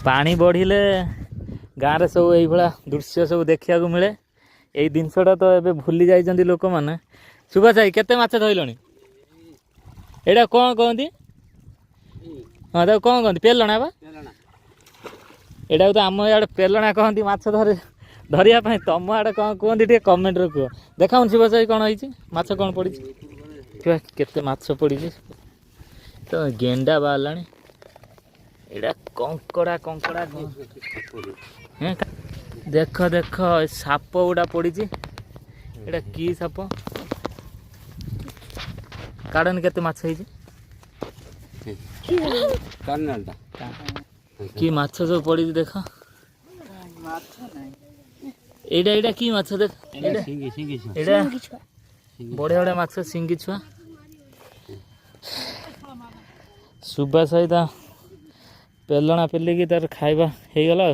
पानी बढ़िले गाँव रे सब यही दृश्य सब देखा मिले यही जिनसटा तो ये भूली जाइए लोक मैंने सुभाष भाई केते माछ धरल एटा कौन कहती हाँ तो कौन कहती पेलणा बा एटा तो आम इे पेलणा कहती माछ धरिया तुम आड़े कौन कहती टे कमेंट रे कह देखा सुभाष भाई कौन होती माछ कौन पड़ी केते माछ पड़ी तो गेंडा बाहर एटा कंकड़ा कंकड़ा देख देख साप गुड़ा पड़ी एटा की साप काड़न केते माछ है कि माछ सब पड़ी देख एटा एटा की माछ देख एटा बढ़िया बढ़िया माछ सिंगी छुआ सुभाष सहित पेलणा पेलिकी तार खाଇବା ହେଇଗଲା।